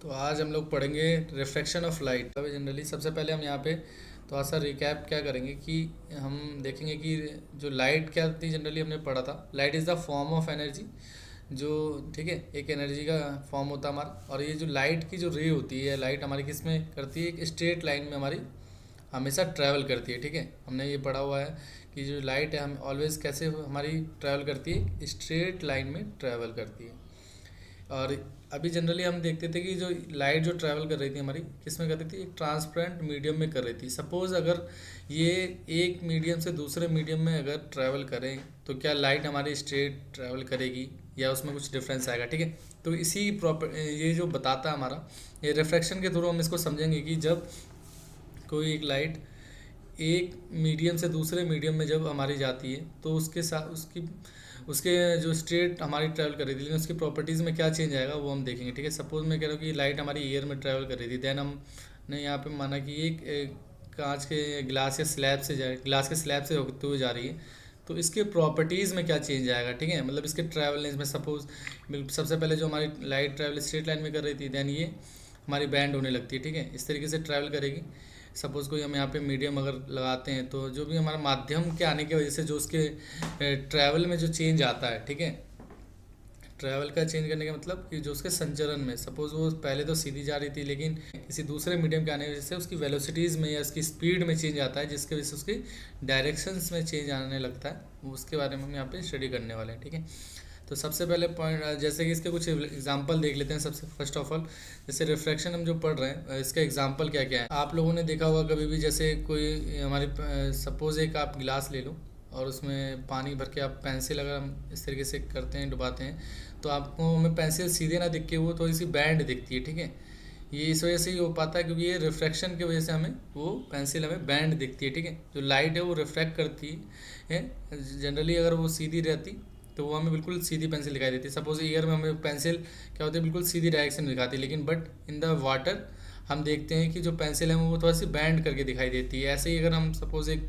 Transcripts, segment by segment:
तो आज हम लोग पढ़ेंगे रिफ्लेक्शन ऑफ लाइट। अभी जनरली सबसे पहले हम यहाँ पे थोड़ा सा रिकैप क्या करेंगे कि हम देखेंगे कि जो लाइट क्या थी। जनरली हमने पढ़ा था light is the form of energy, जो ठीक है एक एनर्जी का फॉर्म होता है हमारा। और ये जो लाइट की जो रे होती है, लाइट हमारी किस में करती है, एक स्ट्रेट लाइन में हमारी हमेशा ट्रैवल करती है। ठीक है, हमने ये पढ़ा हुआ है कि जो लाइट है हम ऑलवेज कैसे हमारी ट्रैवल करती है, स्ट्रेट लाइन में ट्रैवल करती है। और अभी जनरली हम देखते थे कि जो लाइट जो ट्रैवल कर रही थी हमारी किस में कर रही थी, एक ट्रांसपेरेंट मीडियम में कर रही थी। सपोज अगर ये एक मीडियम से दूसरे मीडियम में अगर ट्रैवल करें तो क्या लाइट हमारी स्ट्रेट ट्रैवल करेगी या उसमें कुछ डिफरेंस आएगा। ठीक है, तो इसी प्रॉपर ये जो बताता है हमारा, ये रिफ्लेक्शन के थ्रू हम इसको समझेंगे कि जब कोई एक लाइट एक मीडियम से दूसरे मीडियम में जब हमारी जाती है तो उसके साथ उसके जो स्ट्रेट हमारी ट्रैवल कर रही थी, लेकिन उसकी प्रॉपर्टीज़ में क्या चेंज आएगा वो हम देखेंगे। ठीक है, सपोज मैं कह रहा हूँ कि लाइट हमारी एयर में ट्रैवल कर रही थी, देन हमने यहाँ पे माना कि एक कांच के ग्लास के स्लैब से होते हुए जा रही है, तो इसके प्रॉपर्टीज़ में क्या चेंज आएगा। ठीक है, मतलब इसके ट्रैवल लेंस में सपोज सबसे पहले जो हमारी लाइट ट्रैवल स्ट्रेट लाइन में कर रही थी, देन ये हमारी बैंड होने लगती है। ठीक है, इस तरीके से ट्रैवल करेगी। सपोज़ कोई हम यहाँ पे मीडियम अगर लगाते हैं तो जो भी हमारा माध्यम के आने की वजह से जो उसके ट्रैवल में जो चेंज आता है, ठीक है, ट्रैवल का चेंज करने का मतलब कि जो उसके संचरण में, सपोज वो पहले तो सीधी जा रही थी लेकिन किसी दूसरे मीडियम के आने की वजह से उसकी वेलोसिटीज़ में या उसकी स्पीड में चेंज आता है, जिसके वजह से उसकी डायरेक्शंस में चेंज आने लगता है। उसके बारे में हम यहाँ पे स्टडी करने वाले हैं। ठीक है, तो सबसे पहले पॉइंट जैसे कि इसके कुछ एग्जांपल देख लेते हैं। सबसे फर्स्ट ऑफ ऑल जैसे रिफ्लेक्शन हम जो पढ़ रहे हैं, इसका एग्जांपल क्या क्या है। आप लोगों ने देखा होगा कभी भी, जैसे कोई हमारी सपोज एक आप गिलास ले लो और उसमें पानी भर के आप पेंसिल अगर हम इस तरीके से करते हैं, डुबाते हैं, तो आपको हमें पेंसिल सीधे ना दिख के वो थोड़ी सी बैंड दिखती है। ठीक है, ये इस वजह से ही हो पाता है क्योंकि ये रिफ्रैक्शन की वजह से हमें वो पेंसिल हमें बैंड दिखती है। ठीक है, जो लाइट है वो रिफ्रैक्ट करती है। जनरली अगर वो सीधी रहती तो वो हमें बिल्कुल सीधी पेंसिल दिखाई देती है। सपोज एयर में हमें पेंसिल क्या होती है, बिल्कुल सीधी डायरेक्शन दिखाती है, लेकिन बट इन द वाटर हम देखते हैं कि जो पेंसिल है वो थोड़ा सी बैंड करके दिखाई देती है। ऐसे ही अगर हम सपोज एक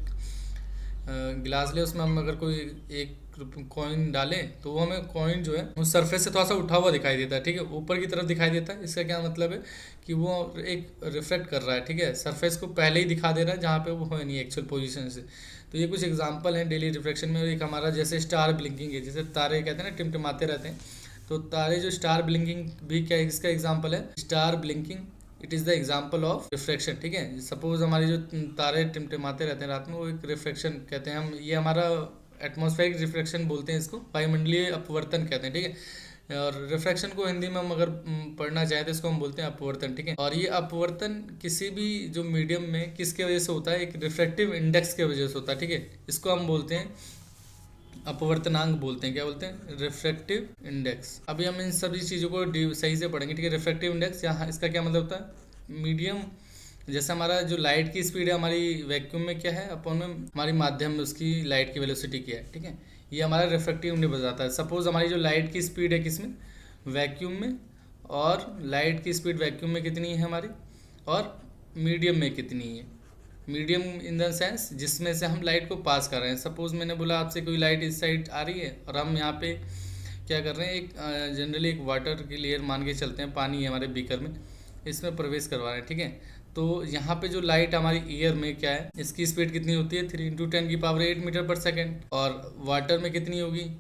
गिलास ले, उसमें हम अगर कोई एक कॉइन डालें तो वो हमें कॉइन जो है उस सरफेस से थोड़ा सा उठा हुआ दिखाई देता है। ठीक है, ऊपर की तरफ दिखाई देता है। इसका क्या मतलब है कि वो एक रिफ्लेक्ट कर रहा है। ठीक है, सरफेस को पहले ही दिखा दे रहा है जहाँ पे वो है नहीं एक्चुअल पोजीशन से। तो ये कुछ एग्जांपल हैं डेली रिफ्लेक्शन में। एक हमारा जैसे स्टार ब्लिंकिंग है, जैसे तारे कहते हैं ना टिमटिमाते रहते हैं, तो तारे जो स्टार ब्लिंकिंग भी क्या इसका एग्जाम्पल है, star blinking it is the example of reflection. ठीक है, सपोज हमारी जो तारे टिमटिमाते रहते हैं रात में, वो एक रिफ्लेक्शन कहते हैं हम। ये हमारा एटमॉस्फेरिक रिफ्लेक्शन बोलते हैं इसको, वायुमंडलीय अपवर्तन कहते हैं। ठीक है, और रिफ्रैक्शन को हिंदी में हम अगर पढ़ना चाहें तो इसको हम बोलते हैं अपवर्तन। ठीक है, और ये अपवर्तन किसी भी जो मीडियम में किसके वजह से होता है, एक रिफ्रैक्टिव इंडेक्स के वजह से होता है। ठीक है, इसको हम बोलते हैं अपवर्तनांक बोलते हैं। क्या बोलते हैं, रिफ्रैक्टिव इंडेक्स। अभी हम इन सभी चीज़ों को सही से पढ़ेंगे। ठीक है, रिफ्रैक्टिव इंडेक्स यहाँ इसका क्या मतलब होता है, मीडियम जैसे हमारा जो लाइट की स्पीड है हमारी वैक्यूम में क्या है, अपन में हमारी माध्यम में उसकी लाइट की वेलोसिटी क्या है। ठीक है, ये हमारा रिफ्रैक्टिव इंडेक्स बताता है। सपोज हमारी जो लाइट की स्पीड है किसमें, वैक्यूम में, और लाइट की स्पीड वैक्यूम में कितनी है हमारी, और मीडियम में कितनी है। मीडियम इन द सेंस जिसमें से हम लाइट को पास कर रहे हैं। सपोज मैंने बोला आपसे कोई लाइट इस साइड आ रही है और हम यहाँ पे क्या कर रहे हैं, एक जनरली एक वाटर की लेयर मान के चलते हैं, पानी है हमारे बीकर में, इसमें प्रवेश करवा रहे हैं। ठीक है, तो यहाँ पे जो लाइट हमारी एयर में क्या है, इसकी स्पीड कितनी होती है, 3 × 10⁸ मीटर पर सेकेंड, और वाटर में कितनी होगी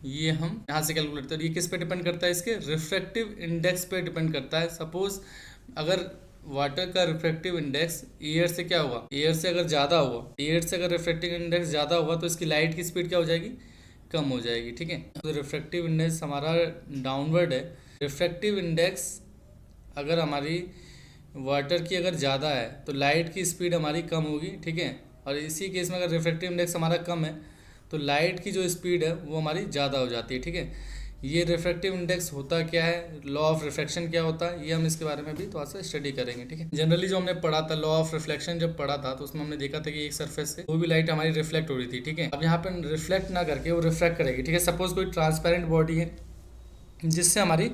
ये हम यहाँ से कैलकुलेट करते हैं। ये किस पे डिपेंड करता है, इसके रिफ्रैक्टिव इंडेक्स पे डिपेंड करता है। सपोज अगर वाटर का रिफ्रैक्टिव इंडेक्स एयर से क्या हुआ, एयर से अगर ज़्यादा हुआ, एयर से अगर रिफ्रैक्टिव इंडेक्स ज़्यादा हुआ तो इसकी लाइट की स्पीड क्या हो जाएगी, कम हो जाएगी। ठीक है, तो रिफ्रैक्टिव इंडेक्स हमारा डाउनवर्ड है। रिफ्रैक्टिव इंडेक्स अगर हमारी वाटर की अगर ज़्यादा है तो लाइट की स्पीड हमारी कम होगी। ठीक है, और इसी केस में अगर रिफ्रैक्टिव इंडेक्स हमारा कम है तो लाइट की जो स्पीड है वो हमारी ज़्यादा हो जाती है। ठीक है, ये रिफ्रैक्टिव इंडेक्स होता क्या है, लॉ ऑफ रिफ्लेक्शन क्या होता है, ये हम इसके बारे में भी थोड़ा सा स्टडी करेंगे। ठीक है, जनरली जो हमने पढ़ा था लॉ ऑफ रिफ्लेक्शन जब पढ़ा था तो उसमें हमने देखा था कि एक सरफेस से वो भी लाइट हमारी रिफ्लेक्ट हो रही थी। ठीक है, अब यहाँ पे रिफ्लेक्ट ना करके वो रिफ्रैक्ट करेगी। ठीक है, सपोज कोई ट्रांसपेरेंट बॉडी है जिससे हमारी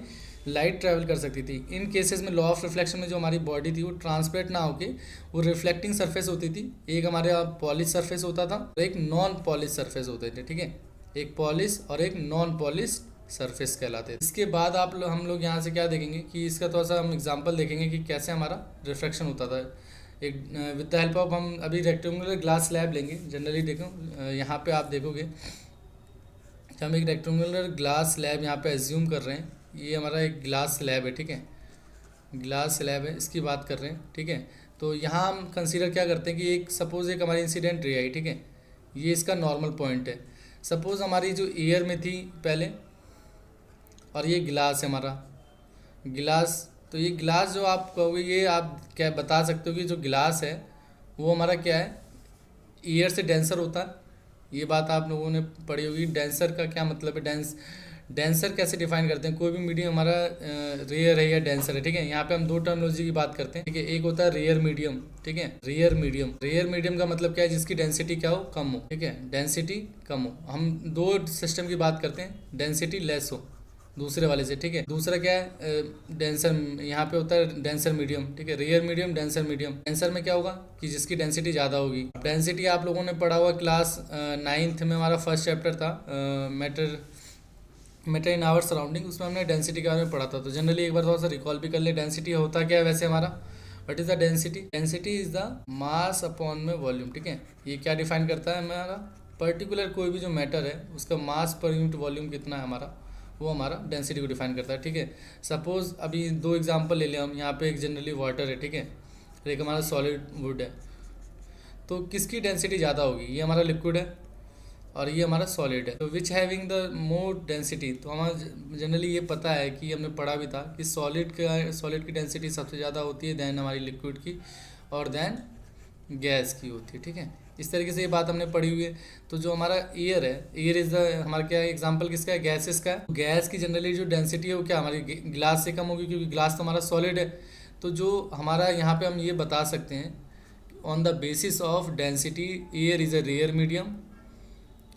लाइट ट्रैवल कर सकती थी। इन केसेस में लॉ ऑफ रिफ्लेक्शन में जो हमारी बॉडी थी वो ट्रांसपेरेंट ना होके वो रिफ्लेक्टिंग सरफेस होती थी। एक हमारे पॉलिश सरफेस होता था और एक नॉन पॉलिश सरफेस होते थे। ठीक है, एक पॉलिश और एक नॉन पॉलिश सरफेस कहलाते हैं। इसके बाद हम लोग यहाँ से क्या देखेंगे कि इसका थोड़ा सा हम एग्जांपल देखेंगे कि कैसे हमारा रिफ्रैक्शन होता था। एक विद द हेल्प ऑफ हम अभी रेक्टेंगुलर ग्लास स्लैब लेंगे। जनरली देखो यहाँ पे आप देखोगे कि हम एक रेक्टेंगुलर ग्लास स्लैब यहाँ पे एज्यूम कर रहे हैं। ये हमारा एक ग्लास स्लैब है, ठीक है, ग्लास स्लैब है, इसकी बात कर रहे हैं, ठीक है। तो यहाँ हम कंसीडर क्या करते हैं कि एक सपोज एक हमारी इंसिडेंट रे आई, ठीक है, ये इसका नॉर्मल पॉइंट है। सपोज हमारी जो एयर में थी पहले और ये गिलास है हमारा गिलास। तो ये गिलास जो आप कहोगे, ये आप क्या बता सकते हो कि जो गिलास है वो हमारा क्या है, एयर से डेंसर होता है। ये बात आप लोगों ने पढ़ी होगी। डेंसर का क्या मतलब है, डेंसर कैसे डिफाइन करते हैं, कोई भी मीडियम हमारा रेयर है या डेंसर है, ठीक है। यहाँ पे हम दो टर्मिनोलॉजी की बात करते हैं, ठीक है। एक होता है रेयर मीडियम, ठीक है, रेयर मीडियम का मतलब क्या है, जिसकी डेंसिटी क्या हो, कम हो, ठीक है, डेंसिटी कम हो। हम दो सिस्टम की बात करते हैं, डेंसिटी लेस हो दूसरे वाले से, ठीक है। दूसरा क्या है, डेंसर, यहाँ पे होता है डेंसर मीडियम, ठीक है, rare medium, denser medium. Denser में क्या होगा कि जिसकी डेंसिटी ज़्यादा होगी। डेंसिटी आप लोगों ने पढ़ा हुआ क्लास 9th में, हमारा फर्स्ट चैप्टर था मैटर इन आवर सराउंडिंग, उसमें हमने डेंसिटी के बारे में पढ़ा था। तो जनरली एक बार थोड़ा सा रिकॉल भी कर ले। डेंसिटी होता क्या है वैसे हमारा, what is the density, density is the mass upon में वॉल्यूम, ठीक है। ये क्या डिफाइन करता है, हमारा पर्टिकुलर कोई भी जो मैटर है उसका मास पर यूनिट वॉल्यूम कितना है हमारा, वो हमारा डेंसिटी को डिफाइन करता है, ठीक है। सपोज अभी दो एग्जांपल ले लें हम। यहाँ पे एक जनरली वाटर है, ठीक है, एक हमारा सॉलिड वुड है। तो किसकी डेंसिटी ज़्यादा होगी, ये हमारा लिक्विड है और ये हमारा सॉलिड है। तो which having the more density, तो हमारा जनरली ये पता है कि हमने पढ़ा भी था कि सॉलिड की डेंसिटी सबसे ज़्यादा होती है देन हमारी लिक्विड की और देन गैस की होती है, ठीक है। इस तरीके से ये बात हमने पढ़ी हुई है। तो जो हमारा एयर है, एयर इज द हमारा क्या है, एग्जांपल किसका है, गैसेस का है। गैस की जनरली जो डेंसिटी है वो क्या हमारी ग्लास से कम होगी, क्योंकि ग्लास तो हमारा सॉलिड है। तो जो हमारा यहाँ पे हम ये बता सकते हैं on the basis of density, air is a rare medium,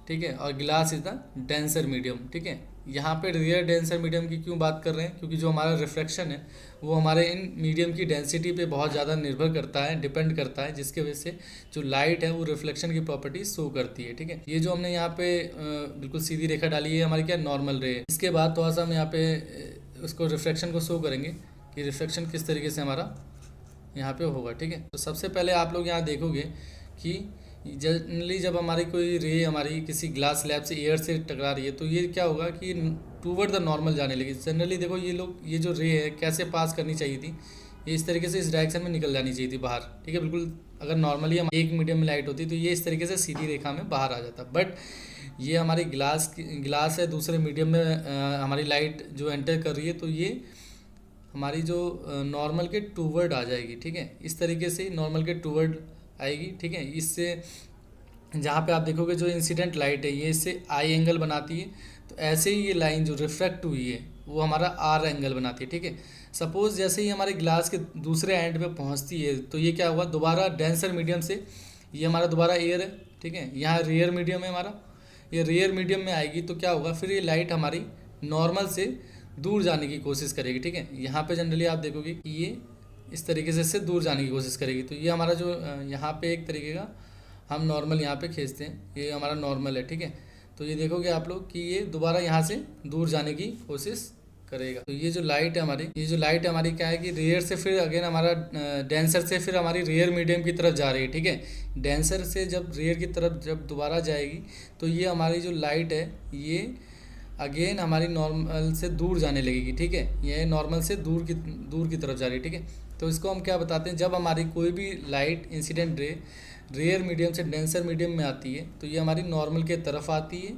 ठीक है, और glass is the denser medium, ठीक है। यहाँ पे रेयर डेंसर मीडियम की क्यों बात कर रहे हैं, क्योंकि जो हमारा रिफ्रैक्शन है वो हमारे इन मीडियम की डेंसिटी पे बहुत ज़्यादा निर्भर करता है, डिपेंड करता है, जिसके वजह से जो लाइट है वो रिफ्लेक्शन की प्रॉपर्टी शो करती है, ठीक है। ये जो हमने यहाँ पे बिल्कुल सीधी रेखा डाली है हमारी क्या नॉर्मल रे है। इसके बाद थोड़ा सा हम यहाँ पे उसको रिफ्लेक्शन को शो करेंगे कि रिफ्लेक्शन किस तरीके से हमारा यहाँ पे होगा, ठीक है। तो सबसे पहले आप लोग यहाँ देखोगे कि जनरली जब हमारी कोई रे हमारी किसी ग्लास स्लैब से एयर से टकरा रही है तो ये क्या होगा कि टूवर्ड द नॉर्मल जाने लगी। जनरली देखो ये जो रे है कैसे पास करनी चाहिए थी, ये इस तरीके से इस डायरेक्शन में निकल जानी चाहिए थी बाहर, ठीक है। बिल्कुल अगर नॉर्मली हम एक मीडियम में लाइट होती तो ये इस तरीके से सीधी रेखा में बाहर आ जाता, बट ये हमारी ग्लास है, दूसरे मीडियम में हमारी लाइट जो एंटर कर रही है तो ये हमारी जो नॉर्मल के टूवर्ड आ जाएगी, ठीक है। इस तरीके से नॉर्मल के टूवर्ड आएगी, ठीक है। इससे जहाँ पे आप देखोगे जो इंसिडेंट लाइट है ये इससे आई एंगल बनाती है, तो ऐसे ही ये लाइन जो रिफ्रैक्ट हुई है वो हमारा आर एंगल बनाती है, ठीक है। सपोज जैसे ही हमारे ग्लास के दूसरे एंड पे पहुँचती है तो ये क्या हुआ, दोबारा डेंसर मीडियम से ये हमारा दोबारा एयर है, ठीक है, यहाँ रेयर मीडियम है हमारा, ये रेयर मीडियम में आएगी तो क्या होगा, फिर ये लाइट हमारी नॉर्मल से दूर जाने की कोशिश करेगी, ठीक है। यहाँ पे जनरली आप देखोगे कि ये इस तरीके से इससे दूर जाने की कोशिश करेगी। तो ये हमारा जो यहाँ पे एक तरीके का हम नॉर्मल यहाँ पे खींचते हैं, ये हमारा नॉर्मल है, ठीक है। तो ये देखोगे आप लोग कि ये दोबारा यहाँ से दूर जाने की कोशिश करेगा। तो ये जो लाइट है हमारी क्या है कि रेयर से फिर अगेन हमारा डेंसर से फिर हमारी रेयर मीडियम की तरफ जा रही है, ठीक है। डेंसर से जब रेयर की तरफ जब दोबारा जाएगी तो ये हमारी जो लाइट है ये अगेन हमारी नॉर्मल से दूर जाने लगेगी, ठीक है। ये नॉर्मल से दूर की तरफ जा रही है, ठीक है। तो इसको हम क्या बताते हैं, जब हमारी कोई भी light incident ray rare medium से डेंसर मीडियम में आती है तो ये हमारी नॉर्मल के तरफ आती है,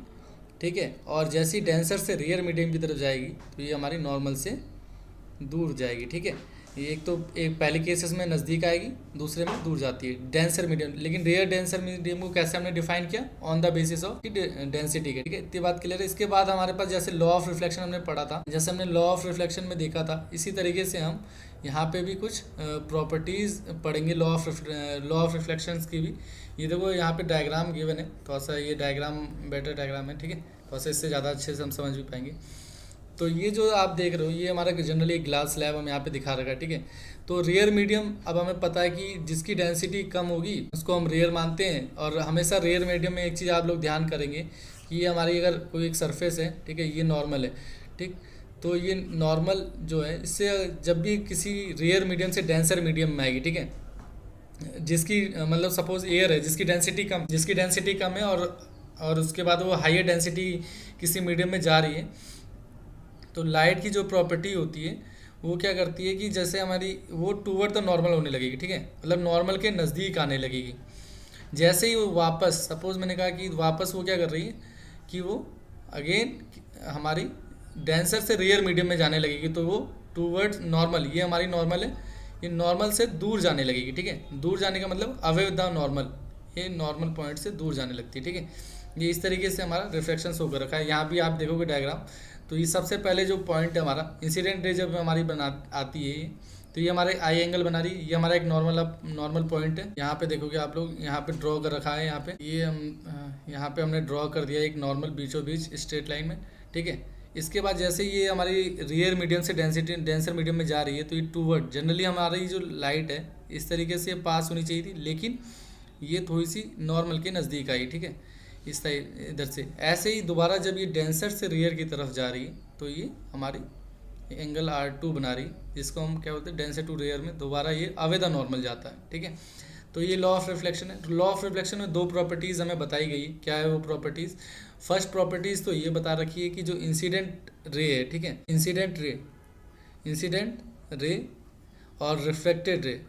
ठीक है। और जैसे ही डेंसर से रेयर मीडियम की तरफ जाएगी तो ये हमारी नॉर्मल से दूर जाएगी, ठीक है। ये एक पहले केसेस में नज़दीक आएगी, दूसरे में दूर जाती है डेंसर मीडियम। लेकिन रेयर डेंसर मीडियम को कैसे हमने डिफाइन किया, on the basis of density के, ठीक है। इतनी बात क्लियर है। इसके बाद हमारे पास जैसे लॉ ऑफ रिफ्लेक्शन हमने पढ़ा था, जैसे हमने लॉ ऑफ रिफ्लेक्शन में देखा था, इसी तरीके से हम यहाँ पे भी कुछ प्रॉपर्टीज़ पढ़ेंगे लॉ ऑफ रिफ्लेक्शंस की भी। ये देखो यहाँ पे डायग्राम गिवन है, थोड़ा सा ये डायग्राम बेटर डायग्राम है, ठीक है, थोड़ा सा इससे ज़्यादा अच्छे से हम समझ भी पाएंगे। तो ये जो आप देख रहे हो ये हमारा जनरली एक ग्लास स्लैब हम यहाँ पे दिखा रखा है, ठीक है। तो रेयर मीडियम, अब हमें पता है कि जिसकी डेंसिटी कम होगी उसको हम रेयर मानते हैं। और हमेशा रेयर मीडियम में एक चीज़ आप लोग ध्यान करेंगे कि कि ये हमारी अगर कोई एक सरफेस है, ठीक है, ये नॉर्मल है, ठीक। तो ये नॉर्मल जो है इससे जब भी किसी रेयर मीडियम से डेंसर मीडियम में आएगी, ठीक है, जिसकी मतलब सपोज एयर है जिसकी डेंसिटी कम है और उसके बाद वो हाइयर डेंसिटी किसी मीडियम में जा रही है, तो लाइट की जो प्रॉपर्टी होती है वो क्या करती है कि जैसे हमारी वो टूवर्ड द नॉर्मल होने लगेगी, ठीक है, मतलब नॉर्मल के नज़दीक आने लगेगी। जैसे ही वो वापस, सपोज मैंने कहा कि वापस वो क्या कर रही है कि वो अगेन हमारी डेंसर से रेयर मीडियम में जाने लगेगी, तो वो टूवर्ड्स नॉर्मल, ये हमारी नॉर्मल है, ये नॉर्मल से दूर जाने लगेगी, ठीक है। दूर जाने का मतलब अवे द नॉर्मल, ये नॉर्मल पॉइंट से दूर जाने लगती है, ठीक है। ये इस तरीके से हमारा रिफ्लेक्शन शो कर रखा है। यहाँ भी आप देखोगे डायग्राम, तो ये सबसे पहले जो पॉइंट है हमारा इंसिडेंट रे जब हमारी बना आती है, तो ये हमारे आई एंगल बना रही है, ये हमारा एक नॉर्मल पॉइंट है। यहाँ पे देखोगे आप लोग, यहाँ पे ड्रॉ कर रखा है, यहाँ पे ये हम यहाँ पे हमने ड्रॉ कर दिया एक नॉर्मल बीचों बीच स्ट्रेट लाइन में, ठीक है। इसके बाद जैसे ये हमारी रियर मीडियम से डेंसर मीडियम में जा रही है, तो ये टूवर्ड जनरली हमारी जो लाइट है इस तरीके से पास होनी चाहिए थी, लेकिन ये थोड़ी सी नॉर्मल के नज़दीक आई, ठीक है, इस साइड इधर से। ऐसे ही दोबारा जब ये डेंसर से रियर की तरफ जा रही है, तो ये हमारी एंगल R2 बना रही, जिसको हम क्या बोलते हैं डेंसर टू रेयर में दोबारा ये अवे द नॉर्मल जाता है, ठीक है। तो ये लॉ ऑफ रिफ्लेक्शन है। लॉ ऑफ रिफ्लेक्शन में दो प्रॉपर्टीज़ हमें बताई गई। क्या है वो प्रॉपर्टीज़? फर्स्ट प्रॉपर्टीज़ तो ये बता रखी है कि जो इंसिडेंट रे है, ठीक है, इंसिडेंट रे और रिफ्लेक्टेड रे,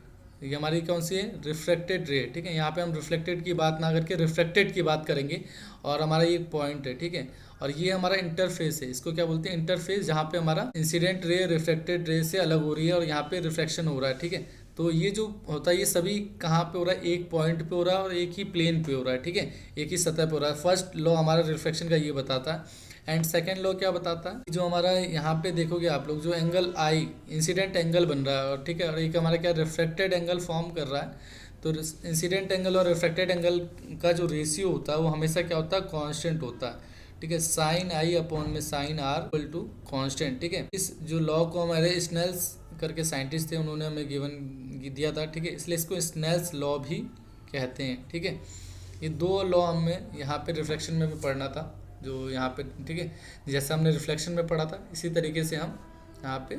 ये हमारी कौन सी है? रिफ्लेक्टेड रे, ठीक है। यहाँ पे हम रिफ्लेक्टेड की बात ना करके रिफ्लेक्टेड की बात करेंगे, और हमारा ये पॉइंट है, ठीक है। और ये हमारा इंटरफेस है, इसको क्या बोलते हैं? इंटरफेस, जहाँ पे हमारा इंसिडेंट रे रिफ्लेक्टेड रे से अलग हो रही है और यहाँ पे रिफ्लेक्शन हो रहा है, ठीक है। तो ये जो होता है ये सभी कहाँ पे हो रहा है? एक पॉइंट पे हो रहा है और एक ही प्लेन पे हो रहा है, ठीक है, एक ही सतह पे हो रहा है। फर्स्ट लॉ हमारा रिफ्लेक्शन का ये बताता है। एंड सेकेंड लॉ क्या बताता है? जो हमारा यहाँ पे देखोगे आप लोग, जो एंगल आई इंसिडेंट एंगल बन रहा है, और ठीक है, और एक हमारा क्या रिफ्लेक्टेड एंगल फॉर्म कर रहा है, तो इंसिडेंट एंगल और रिफ्लेक्टेड एंगल का जो रेशियो होता है वो हमेशा क्या होता है? कांस्टेंट होता है, ठीक है। साइन आई अपॉन में sine r equal to constant, ठीक है। इस जो लॉ को हमारे स्नेल्स करके साइंटिस्ट थे, उन्होंने हमें दिया था, ठीक है, इसलिए इसको स्नेल्स लॉ भी कहते हैं, ठीक है। ये दो लॉ हमें यहाँ पे रिफ्लेक्शन में भी पढ़ना था, जो यहाँ पे, ठीक है, जैसे हमने रिफ्लेक्शन में पढ़ा था इसी तरीके से हम यहाँ पे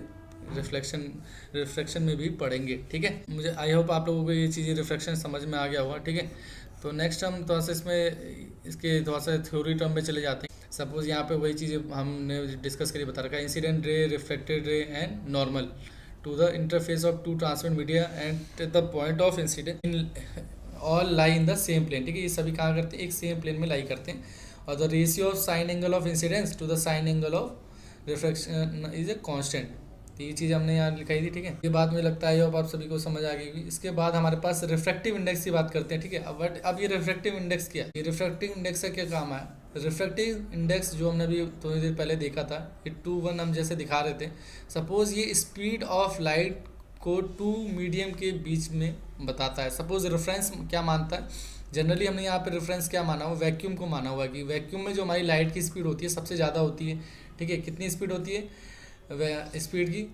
रिफ्लेक्शन में भी पढ़ेंगे, ठीक है। मुझे आई होप आप लोगों को ये चीज़ें रिफ्लेक्शन समझ में आ गया होगा, ठीक है। तो नेक्स्ट हम थोड़ा सा इसके थोड़ा सा थ्योरी टर्म में चले जाते हैं। सपोज यहाँ पे वही चीज़ें हमने डिस्कस करी, बता रखा है incident ray, reflected ray and normal to the interface of two transmit media and the point of incident in all lie in the same plane, ठीक है। ये सभी कहाँ करते हैं? एक सेम प्लेन में लाई करते हैं। और the ratio of sine angle of incidence to the sine angle of reflection is a constant. तो ये चीज़ हमने यहाँ लिखाई थी, ठीक है। ये बात मुझे लगता है अब आप सभी को समझ आ गई। इसके बाद हमारे पास रिफ्रैक्टिव इंडेक्स की बात करते हैं, ठीक है। अब ये रिफ्रैक्टिव इंडेक्स क्या है? ये रिफ्रैक्टिव इंडेक्स का क्या काम है? रिफ्रैक्टिव इंडेक्स जो हमने अभी थोड़ी देर पहले देखा था, ये 2:1 हम जैसे दिखा रहे थे। सपोज ये स्पीड ऑफ लाइट को टू मीडियम के बीच में बताता है। सपोज रेफरेंस क्या मानता है? जनरली हमने यहाँ पे रेफरेंस क्या माना हुआ? वैक्यूम को माना हुआ कि वैक्यूम में जो हमारी लाइट की स्पीड होती है सबसे ज़्यादा होती है, ठीक है। कितनी स्पीड होती है स्पीड की?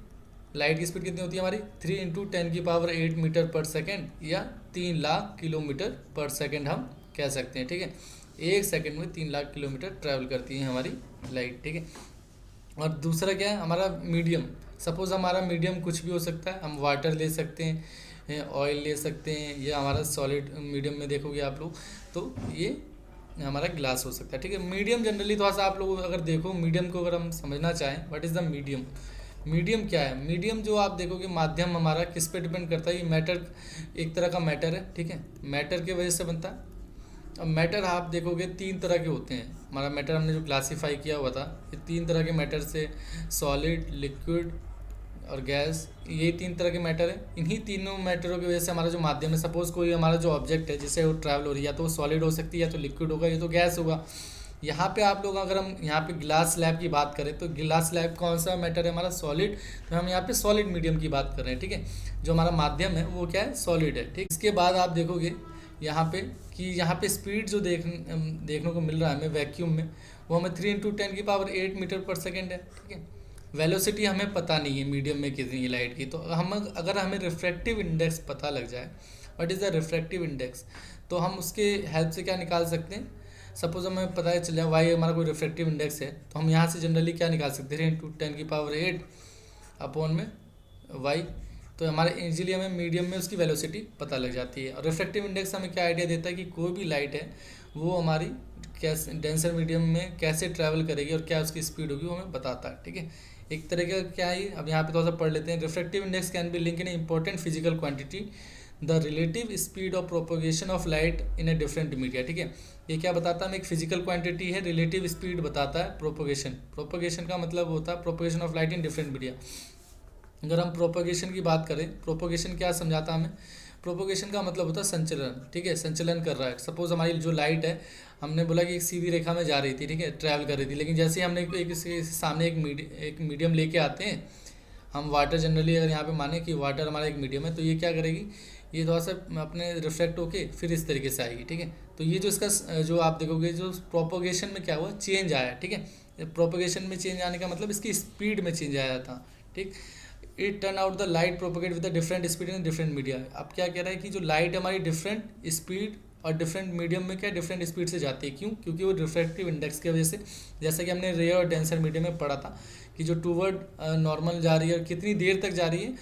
लाइट की स्पीड कितनी होती है हमारी? 3 × 10⁸ मीटर पर सेकेंड, या 3 लाख किलोमीटर पर सेकेंड हम कह सकते हैं, ठीक है। एक सेकेंड में 3 लाख किलोमीटर ट्रैवल करती है हमारी लाइट, ठीक है। और दूसरा क्या है हमारा? मीडियम। सपोज़ हमारा मीडियम कुछ भी हो सकता है, हम वाटर ले सकते हैं, ऑयल ले सकते हैं, या हमारा सॉलिड मीडियम में देखोगे आप लोग तो ये हमारा ग्लास हो सकता है, ठीक है। मीडियम जनरली थोड़ा सा आप लोग अगर देखो, मीडियम को अगर हम समझना चाहें, what is the medium? Medium क्या है? मीडियम जो आप देखोगे, माध्यम हमारा किस पे डिपेंड करता है? ये मैटर, एक तरह का मैटर है, ठीक है, मैटर की वजह से बनता है। अब मैटर आप देखोगे 3 तरह के होते हैं। हमारा मैटर हमने जो क्लासीफाई किया हुआ था, ये 3 तरह के मैटर से, सॉलिड, लिक्विड और गैस, ये 3 तरह के मैटर है। इन्हीं तीनों मैटरों की वजह से हमारा जो माध्यम है, सपोज़ कोई हमारा जो ऑब्जेक्ट है जिससे वो ट्रैवल हो रही है, या तो वो सॉलिड हो सकती है, या तो लिक्विड होगा, या तो गैस होगा। यहाँ पे आप लोग अगर हम यहाँ पे ग्लास स्लैब की बात करें, तो ग्लास स्लैब कौन सा मैटर है? हमारा सॉलिड। तो हम यहाँ पे सॉलिड मीडियम की बात कर रहे हैं, ठीक है। जो हमारा माध्यम है वो क्या है? सॉलिड है, ठीक। इसके बाद आप देखोगे यहाँ पे कि यहाँ पे स्पीड जो देखने को मिल रहा है हमें वैक्यूम में, वो हमें 3 × 10⁸ मीटर पर सेकेंड है, ठीक है। वेलोसिटी हमें पता नहीं है मीडियम में कितनी है लाइट की। तो हम अगर हमें रिफ्रैक्टिव इंडेक्स पता लग जाए, what is the refractive index, तो हम उसके हेल्प से क्या निकाल सकते हैं? सपोज हमें पता है चल जाए वाई हमारा कोई रिफ्रैक्टिव इंडेक्स है, तो हम यहाँ से जनरली क्या निकाल सकते हैं, 3×10⁸ अपॉन में वाई। तो हमारे इजीली हमें मीडियम में उसकी वेलोसिटी पता लग जाती है। और रिफ्रैक्टिव इंडेक्स हमें क्या आइडिया देता है कि कोई भी लाइट है वो हमारी कैसे डेंसर मीडियम में कैसे ट्रैवल करेगी और क्या उसकी स्पीड होगी वो हमें बताता है, ठीक है। एक तरह का क्या है, अब यहाँ पे थोड़ा सा पढ़ लेते हैं। Refractive index can be link in important physical quantity the relative speed of propagation of light in a different media, ठीक है। ये क्या बताता है, हमें एक फिजिकल क्वांटिटी है, रिलेटिव स्पीड बताता है प्रोपोगेशन का मतलब होता है propagation of light in different media. अगर हम प्रोपोगेशन की बात करें, प्रोपोगेशन क्या समझाता है हमें, प्रोपोगेशन का मतलब होता है संचलन, ठीक है, संचलन कर रहा है। सपोज हमारी जो लाइट है, हमने बोला कि एक सीधी रेखा में जा रही थी, ठीक है, ट्रैवल कर रही थी, लेकिन जैसे ही हमने एक सामने एक मीडियम लेके आते हैं, हम वाटर जनरली अगर यहाँ पे माने कि वाटर हमारा एक मीडियम है, तो ये क्या करेगी, ये थोड़ा सा अपने रिफ्लेक्ट होके फिर इस तरीके से आएगी, ठीक है। तो ये जो इसका जो आप देखोगे जो प्रोपोगेशन में क्या हुआ, चेंज आया, ठीक है। प्रोपोगेशन में चेंज आने का मतलब इसकी स्पीड में चेंज आया था, ठीक। It turn out the light propagate with the different speed in different media. अब क्या कह रहा है कि जो लाइट हमारी डिफरेंट स्पीड और डिफरेंट मीडियम में क्या डिफरेंट स्पीड से जाती है, क्यों, क्योंकि वो रिफ्रैक्टिव इंडेक्स की वजह से, जैसा कि हमने रेयर और डेंसर मीडियम में पढ़ा था कि जो टूवर्ड नॉर्मल जा रही है और कितनी देर तक जा रही है,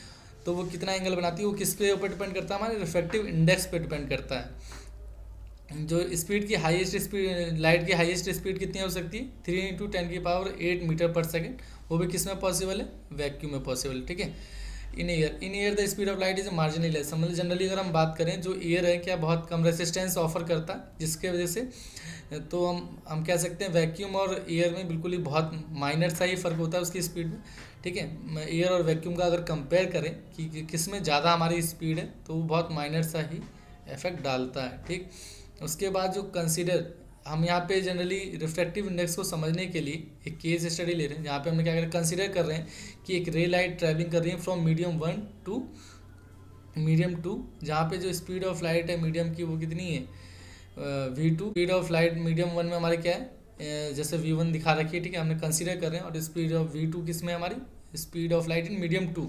तो वो कितना एंगल बनाती है, वो किस पे ऊपर डिपेंड करता है, हमारे रिफ्रैक्टिव इंडेक्स पे डिपेंड करता है। जो स्पीड की हाईएस्ट स्पीड, लाइट की हाईएस्ट स्पीड कितनी हो सकती है, 3×10⁸ मीटर पर सेकेंड, वो भी किस में पॉसिबल है, वैक्यूम में पॉसिबल है, ठीक है। In air the speed of light is marginally less. मतलब जनरली अगर हम बात करें, जो एयर है क्या बहुत कम रेसिस्टेंस ऑफर करता है, जिसके वजह से तो हम कह सकते हैं वैक्यूम और एयर में बिल्कुल ही बहुत माइनर सा ही फ़र्क होता है उसकी स्पीड में, ठीक है। एयर और वैक्यूम का अगर कंपेयर करें कि किस में ज़्यादा हमारी स्पीड है, तो वो बहुत माइनर सा ही इफेक्ट डालता है, ठीक। उसके बाद जो कंसीडर, हम यहाँ पे जनरली रिफ्रैक्टिव इंडेक्स को समझने के लिए एक केस स्टडी ले रहे हैं, जहाँ पे हमने क्या कर कंसीडर कर रहे हैं कि एक रे लाइट ट्रैवलिंग कर रही है फ्रॉम मीडियम 1 टू मीडियम 2, जहाँ पे जो स्पीड ऑफ लाइट है मीडियम की वो कितनी है, v2। Speed of light medium 1 में हमारे क्या है, जैसे v1 दिखा रखी है, ठीक है, हमने कंसीडर कर रहे हैं। और स्पीड ऑफ v2 किस में, हमारी speed of light in medium 2।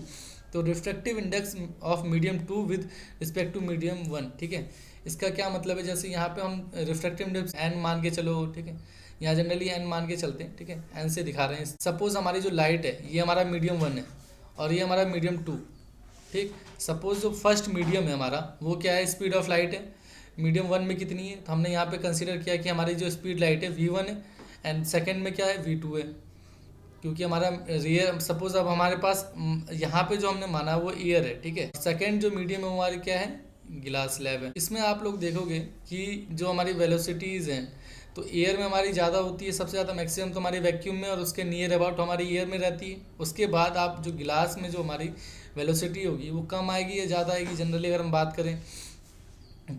तो refractive index of medium 2 with respect to medium 1, ठीक है। इसका क्या मतलब है, जैसे यहाँ पे हम रिफ्रैक्टिव इंडेक्स n मान के चलो, ठीक है, यहाँ जनरली n मान के चलते हैं, ठीक है, n से दिखा रहे हैं। सपोज हमारी जो लाइट है ये हमारा मीडियम 1 है और ये हमारा मीडियम 2, ठीक। सपोज जो फर्स्ट मीडियम है हमारा वो क्या है, स्पीड ऑफ लाइट है मीडियम 1 में कितनी है, तो हमने यहाँ पे कंसीडर किया कि हमारी जो स्पीड लाइट है v1 है, एंड सेकेंड में क्या है, v2 है, क्योंकि हमारा रियर, सपोज अब हमारे पास यहाँ पे जो हमने माना वो एयर है, ठीक है। सेकेंड जो मीडियम है हमारी क्या है, गिलास स्लैब है। इसमें आप लोग देखोगे कि जो हमारी वेलोसिटीज़ हैं, तो एयर में हमारी ज़्यादा होती है, सबसे ज़्यादा मैक्सिमम तो हमारी वैक्यूम में और उसके नियर अबाउट हमारी एयर में रहती है। उसके बाद आप जो गिलास में जो हमारी वेलोसिटी होगी वो कम आएगी या ज़्यादा आएगी, जनरली अगर हम बात करें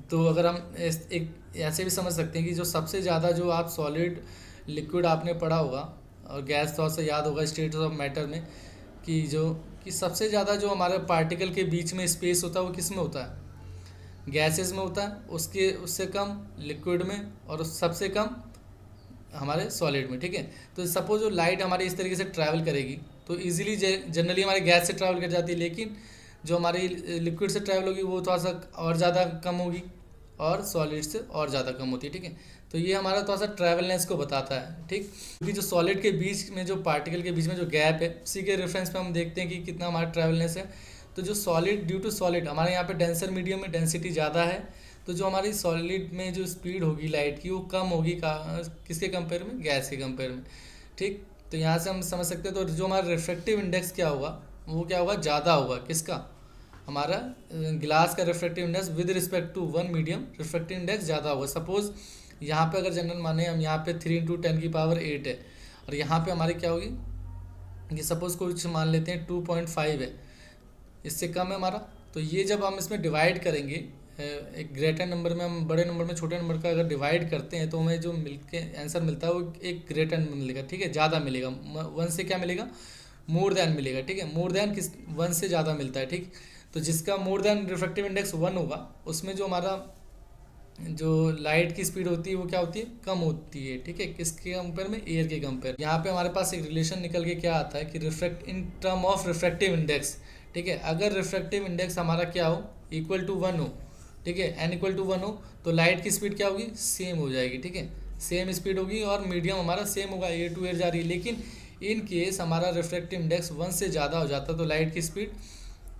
तो अगर हम एक ऐसे भी समझ सकते हैं कि जो सबसे ज़्यादा जो आप सॉलिड लिक्विड आपने पढ़ा होगा और गैस थोड़ा सा याद होगा स्टेट ऑफ मैटर में, कि सबसे ज़्यादा जो हमारे पार्टिकल के बीच में स्पेस होता है वो किस में होता है, गैसेस में होता है, उससे कम लिक्विड में और सबसे कम हमारे सॉलिड में, ठीक है। तो सपोज जो लाइट हमारी इस तरीके से ट्रैवल करेगी तो इजीली जनरली हमारे गैस से ट्रैवल कर जाती है, लेकिन जो हमारी लिक्विड से ट्रैवल होगी वो थोड़ा सा और ज़्यादा कम होगी और सॉलिड से और ज़्यादा कम होती है, ठीक है। तो ये हमारा थोड़ा सा ट्रैवलनेस को बताता है, ठीक। क्योंकि जो सॉलिड के बीच में, जो पार्टिकल के बीच में जो गैप है, उसी के रेफरेंस पे हम देखते हैं कि कितना हमारा ट्रैवलनेस है। तो जो सॉलिड, ड्यू टू सॉलिड हमारे यहाँ पे डेंसर मीडियम में डेंसिटी ज़्यादा है, तो जो हमारी सॉलिड में जो स्पीड होगी लाइट की वो कम होगी किसके कंपेयर में, गैस के कंपेयर में, ठीक। तो यहाँ से हम समझ सकते हैं, तो जो हमारा रिफ्रैक्टिव इंडेक्स क्या होगा, वो क्या होगा, ज़्यादा होगा, किसका, हमारा गिलास का refractive index with respect to 1 medium, refractive index ज़्यादा होगा। सपोज यहाँ पे अगर जनरल माने हम, यहाँ पे 3×10⁸ है और यहाँ पे हमारी क्या होगी, ये सपोज कुछ मान लेते हैं 2.5 है, इससे कम है हमारा। तो ये जब हम इसमें डिवाइड करेंगे, एक ग्रेटर नंबर में हम बड़े नंबर में छोटे नंबर का अगर डिवाइड करते हैं, तो हमें जो आंसर मिलता है वो एक ग्रेटर नंबर मिलेगा, ठीक है, ज़्यादा मिलेगा। 1 से क्या मिलेगा, मोर देन मिलेगा, ठीक है, मोर देन 1 से ज़्यादा मिलता है, ठीक। तो जिसका मोर देन रिफ्रैक्टिव इंडेक्स 1 होगा, उसमें जो हमारा जो लाइट की स्पीड होती है वो क्या होती है, कम होती है, ठीक है, किसके कंपेयर में, एयर के कंपेयर। यहाँ पे हमारे पास एक रिलेशन निकल के क्या आता है कि refract in term of refractive index, ठीक है। अगर रिफ्रैक्टिव इंडेक्स हमारा क्या हो, इक्वल टू 1 हो, ठीक है, n = 1 हो, तो लाइट की स्पीड क्या होगी, सेम हो जाएगी, ठीक है, सेम स्पीड होगी और मीडियम हमारा सेम होगा, एयर टू एयर जा रही है। लेकिन इन केस हमारा रिफ्रैक्टिव इंडेक्स 1 से ज़्यादा हो जाता है तो लाइट की स्पीड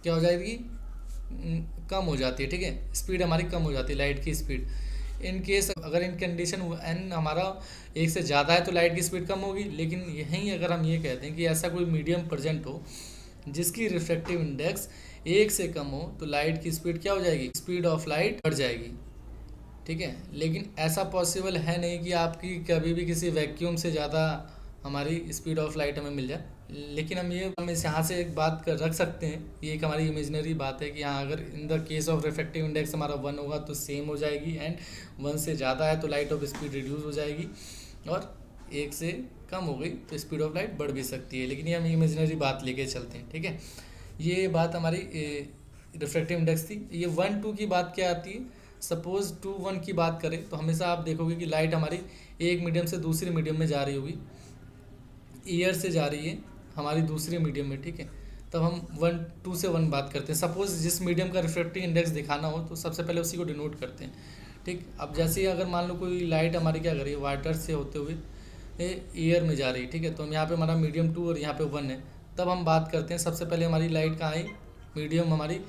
क्या हो जाएगी, कम हो जाती है, ठीक है, स्पीड हमारी कम हो जाती है, लाइट की स्पीड। इन केस अगर इन कंडीशन एन हमारा 1 से ज़्यादा है तो लाइट की स्पीड कम होगी। लेकिन यहीं अगर हम ये कहते हैं कि ऐसा कोई मीडियम प्रेजेंट हो जिसकी रिफ्रैक्टिव इंडेक्स 1 से कम हो तो लाइट की स्पीड क्या हो जाएगी, स्पीड ऑफ लाइट बढ़ जाएगी, ठीक है। लेकिन ऐसा पॉसिबल है नहीं कि आपकी कभी भी किसी वैक्यूम से ज़्यादा हमारी स्पीड ऑफ लाइट हमें मिल जाए। लेकिन हम इस यहाँ से एक बात कर रख सकते हैं, ये एक हमारी इमेजिनरी बात है कि हाँ अगर in the case of refractive index हमारा 1 होगा तो सेम हो जाएगी, एंड 1 से ज़्यादा है तो लाइट ऑफ स्पीड रिड्यूस हो जाएगी, और 1 से कम हो गई तो स्पीड ऑफ लाइट बढ़ भी सकती है। लेकिन ये हम इमेजिनरी बात लेके चलते हैं, ठीक है। ये बात हमारी रिफ्रैक्टिव इंडेक्स थी। ये 1 2 की बात क्या आती है, सपोज 2 1 की बात करें तो हमेशा आप देखोगे कि लाइट हमारी एक मीडियम से दूसरे मीडियम में जा रही होगी, ईयर से जा रही है हमारी दूसरे मीडियम में, ठीक है। तब हम 1 2 से 1 बात करते हैं। सपोज जिस मीडियम का रिफ्रैक्टिव इंडेक्स दिखाना हो तो सबसे पहले उसी को डिनोट करते हैं, ठीक। अब जैसे ही अगर मान लो कोई लाइट हमारी क्या कर रही है, वाटर से होते हुए ईयर में जा रही है, ठीक है। तो हम यहाँ पे हमारा मीडियम 2 और यहाँ पे 1 है, तब हम बात करते हैं सबसे पहले हमारी लाइट कहाँ आई, मीडियम हमारी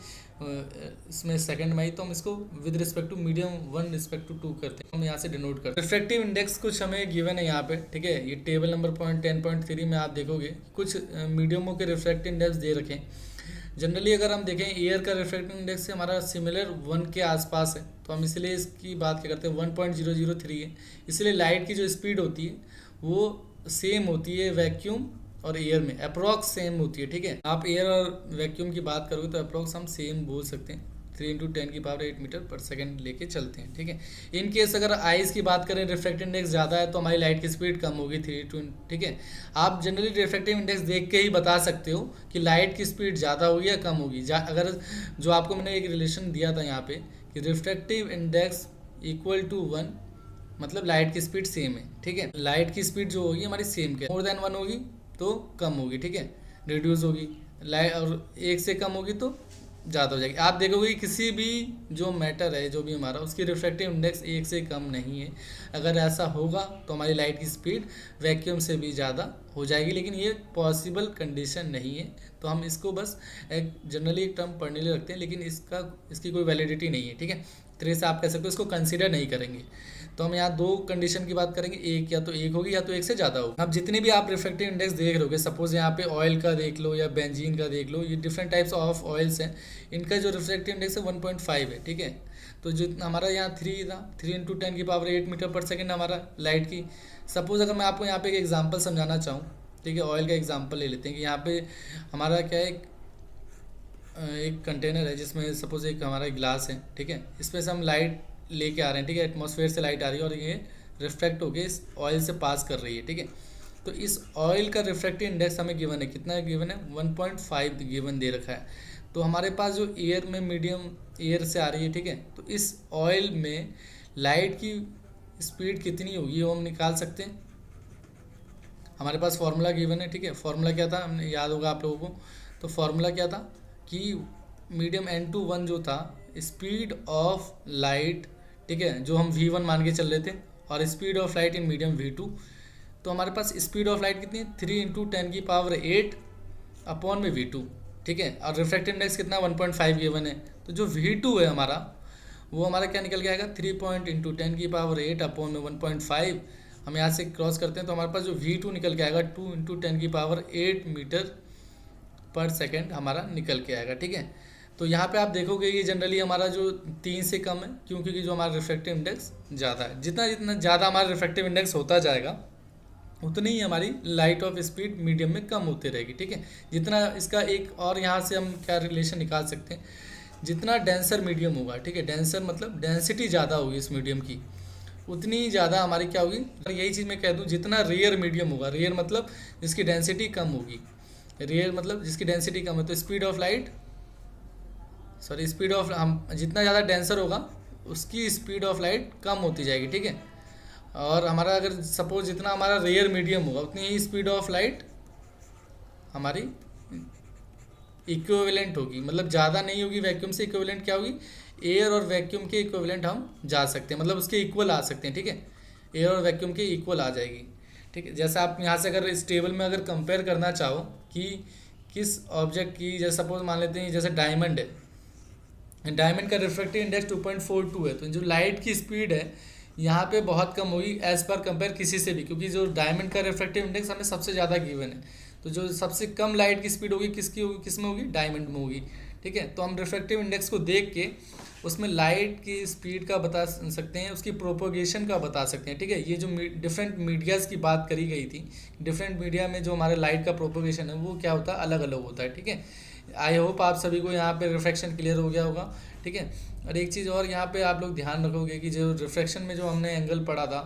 इसमें सेकंड में आई, तो हम इसको with respect to medium 1 respect to 2 करते हैं, हम यहाँ से डिनोट करते हैं। रिफ्रैक्टिव इंडेक्स कुछ हमें गिवन है यहाँ पे, ठीक है। ये टेबल नंबर 10.3 में आप देखोगे कुछ मीडियमों के रिफ्रैक्टिव इंडेक्स दे रखे हैं। जनरली अगर हम देखें एयर का रिफ्रैक्टिव इंडेक्स से हमारा सिमिलर 1 के आसपास है, तो हम इसलिए इसकी बात क्या करते हैं 1.003 है। इसलिए लाइट की जो स्पीड होती है वो सेम होती है वैक्यूम और एयर में, अप्रॉक्स सेम होती है, ठीक है। आप एयर और वैक्यूम की बात करोगे तो अप्रॉक्स हम सेम बोल सकते हैं, 3 × 10⁸ मीटर पर सेकंड लेके चलते हैं, ठीक है। इन केस अगर आइज की बात करें रिफ्रैक्टिव इंडेक्स ज़्यादा है तो हमारी लाइट की स्पीड कम होगी 3 2, ठीक है। आप जनरली रिफ्रैक्टिव इंडेक्स देख के ही बता सकते हो कि लाइट की स्पीड ज़्यादा होगी या कम होगी। अगर जो आपको मैंने एक रिलेशन दिया था यहाँ पे कि रिफ्रैक्टिव इंडेक्स इक्वल टू 1 मतलब लाइट की स्पीड सेम है, ठीक है। लाइट की स्पीड जो होगी हमारी सेम क्या, मोर देन 1 होगी तो कम होगी, ठीक है, रिड्यूस होगी। लाइट और 1 से कम होगी तो ज़्यादा हो जाएगी। आप देखोगे कि किसी भी जो मैटर है जो भी हमारा उसकी रिफ्रैक्टिव इंडेक्स 1 से कम नहीं है। अगर ऐसा होगा तो हमारी लाइट की स्पीड वैक्यूम से भी ज़्यादा हो जाएगी, लेकिन ये पॉसिबल कंडीशन नहीं है। तो हम इसको बस एक जनरली एक टर्म पढ़ने लिए रखते हैं, लेकिन इसकी कोई वैलिडिटी नहीं है, ठीक है। तरह से आप कह सकते हो इसको कंसीडर नहीं करेंगे। तो हम यहाँ 2 कंडीशन की बात करेंगे, एक या तो 1 होगी या तो 1 से ज़्यादा होगी। अब जितने भी आप रिफ्रैक्टिव इंडेक्स देख रहे होगे, सपोज यहाँ पे ऑयल का देख लो या बेंजीन का देख लो, ये डिफरेंट टाइप्स ऑफ ऑयल्स हैं, इनका जो रिफ्रैक्टिव इंडेक्स है 1.5 है, ठीक है। तो जो हमारा यहाँ 3 था, 3 × 10⁸ मीटर पर सेकेंड हमारा लाइट की। सपोज अगर मैं आपको यहाँ पे एक एग्जाम्पल समझाना चाहूँ, ठीक है, ऑयल का एग्जाम्पल ले लेते हैं कि यहाँ पे हमारा क्या है, एक कंटेनर है जिसमें सपोज एक हमारा ग्लास है, ठीक है। इसमें से हम लाइट लेके आ रहे हैं, ठीक है, एटमॉस्फेयर से लाइट आ रही है और ये रिफ्रैक्ट होके इस ऑयल से पास कर रही है, ठीक है। तो इस ऑयल का रिफ्रैक्टिव इंडेक्स हमें गिवन है, कितना गिवन है, 1.5 गिवन दे रखा है। तो हमारे पास जो एयर में मीडियम एयर से आ रही है, ठीक है, तो इस ऑयल में लाइट की स्पीड कितनी होगी वो हम निकाल सकते हैं। हमारे पास फॉर्मूला गिवन है, ठीक है। फॉर्मूला क्या था, हमने याद होगा आप लोगों को। तो फॉर्मूला क्या था कि मीडियम n2 1 जो था, स्पीड ऑफ लाइट, ठीक है, जो हम v1 मान के चल रहे थे, और speed of light in medium v2। तो हमारे पास स्पीड ऑफ लाइट कितनी है, 3 × 10⁸ अपॉन में v2, ठीक है। और रिफ्रैक्टिव इंडेक्स कितना 1.5 गिवन है। तो जो v2 है हमारा वो हमारा क्या निकल के आएगा, 3 × 10⁸ अपॉन में 1.5। हम यहाँ से क्रॉस करते हैं तो हमारे पास जो v2 निकल के आएगा 2 × 10⁸ मीटर पर सेकेंड हमारा निकल के आएगा, ठीक है। तो यहाँ पे आप देखोगे ये जनरली हमारा जो 3 से कम है, क्योंकि जो हमारा रिफ्रैक्टिव इंडेक्स ज़्यादा है। जितना जितना ज़्यादा हमारा रिफ्रैक्टिव इंडेक्स होता जाएगा उतनी ही हमारी लाइट ऑफ स्पीड मीडियम में कम होती रहेगी, ठीक है। जितना इसका एक और यहाँ से हम क्या रिलेशन निकाल सकते हैं, जितना डेंसर मीडियम होगा, ठीक है, डेंसर मतलब डेंसिटी ज़्यादा होगी इस मीडियम की, उतनी ज़्यादा हमारी क्या होगी, यही चीज़ मैं कह दूँ, जितना रेयर मीडियम होगा, रेयर मतलब जिसकी डेंसिटी कम होगी, रेयर मतलब जिसकी डेंसिटी कम है, तो speed of light speed of हम जितना ज़्यादा डेंसर होगा उसकी स्पीड ऑफ लाइट कम होती जाएगी, ठीक है। और हमारा अगर सपोज जितना हमारा रेयर मीडियम होगा उतनी ही स्पीड ऑफ लाइट हमारी इक्विवेलेंट होगी, मतलब ज़्यादा नहीं होगी वैक्यूम से, इक्विवेलेंट क्या होगी, एयर और वैक्यूम के इक्विवेलेंट हम जा सकते हैं, मतलब उसके इक्वल आ सकते हैं, ठीक है। एयर और वैक्यूम के इक्वल आ जाएगी। ठीक है, जैसे आप यहाँ से अगर इस टेबल में अगर कंपेयर करना चाहो कि किस ऑब्जेक्ट की, जैसे सपोज मान लेते हैं जैसे डायमंड है, डायमंड का रिफ्रैक्टिव इंडेक्स 2.42 है, तो जो लाइट की स्पीड है यहाँ पे बहुत कम होगी एज पर कंपेयर किसी से भी, क्योंकि जो डायमंड का रिफ्रैक्टिव इंडेक्स हमें सबसे ज़्यादा गिवन है। तो जो सबसे कम लाइट की स्पीड होगी किसकी होगी, किस में होगी, डायमंड में होगी। ठीक है, तो हम रिफ्रैक्टिव इंडेक्स को देख के उसमें लाइट की स्पीड का बता सकते हैं, उसकी प्रोपोगेशन का बता सकते हैं। ठीक है, ये जो डिफरेंट मीडियाज़ की बात करी गई थी, डिफरेंट मीडिया में जो हमारे लाइट का प्रोपोगेशन है वो क्या होता है, अलग अलग होता है। ठीक है, आई होप आप सभी को यहाँ पे रिफ्रैक्शन क्लियर हो गया होगा। ठीक है, और एक चीज़ और यहाँ पे आप लोग ध्यान रखोगे कि जो रिफ्रैक्शन में जो हमने एंगल पढ़ा था,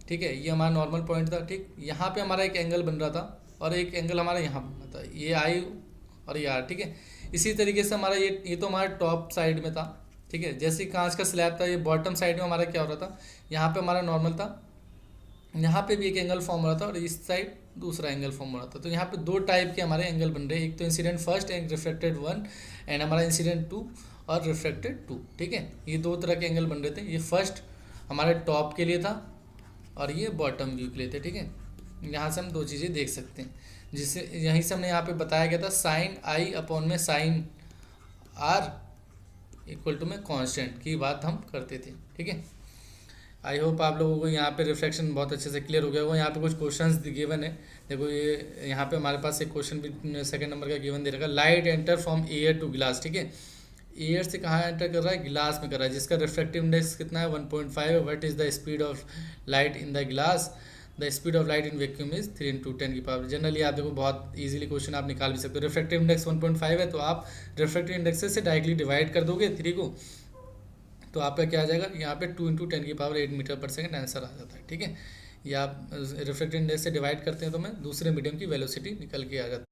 ठीक है, ये हमारा नॉर्मल पॉइंट था। ठीक, यहाँ पे हमारा एक एंगल बन रहा था और एक एंगल हमारा यहाँ बना था, ये आई और ये आर। ठीक है, इसी तरीके से हमारा ये तो हमारा टॉप साइड में था। ठीक है, जैसे कांच का स्लैब था, ये बॉटम साइड में हमारा क्या हो रहा था, यहाँ पे हमारा नॉर्मल था, यहाँ पे भी एक एंगल फॉर्म हो रहा था और इस साइड दूसरा एंगल फॉर्म हो रहा था। तो यहाँ पे दो टाइप के हमारे एंगल बन रहे हैं, एक तो incident first and reflected one, and हमारा इंसिडेंट टू और रिफ्लेक्टेड टू। ठीक है, ये दो तरह के एंगल बन रहे थे, ये फर्स्ट हमारे टॉप के लिए था और ये बॉटम व्यू के लिए थे। ठीक है, यहाँ से हम दो चीज़ें देख सकते हैं, जिससे यहीं से हमने यहाँ पे बताया गया था साइन आई अपॉन में साइन आर इक्वल टू में कांस्टेंट की बात हम करते थे। ठीक है, आई होप आप लोगों को यहाँ पे रिफ्लेक्शन बहुत अच्छे से क्लियर हो गया होगा। यहाँ पे कुछ क्वेश्चंस गिवन है, देखो ये यहाँ पे हमारे पास एक क्वेश्चन भी सेकंड नंबर का गिवन दे रखा है, light enter from air to glass. ठीक है, एयर से कहाँ एंटर कर रहा है, ग्लास में कर रहा है, जिसका रिफ्रैक्टिव इंडेक्स कितना है 1.5 है। What is the speed of light in the glass, the speed of light in vacuum is 3 × 10 की पावर। जनरली आप देखो बहुत इजीली क्वेश्चन आप निकाल भी सकते हो। रिफ्रैक्टिव इंडेक्स 1.5 है तो आप रिफ्रैक्टिव इंडेक्स से डायरेक्टली डिवाइड कर दोगे 3 को, तो आपका क्या आ जाएगा, यहाँ पे 2 × 10 की पावर 8 मीटर पर सेकंड आंसर आ जाता है। ठीक है, या आप रिफ्रैक्टिव इंडेक्स से डिवाइड करते हैं तो मैं दूसरे मीडियम की वेलोसिटी निकल के आ जाता है।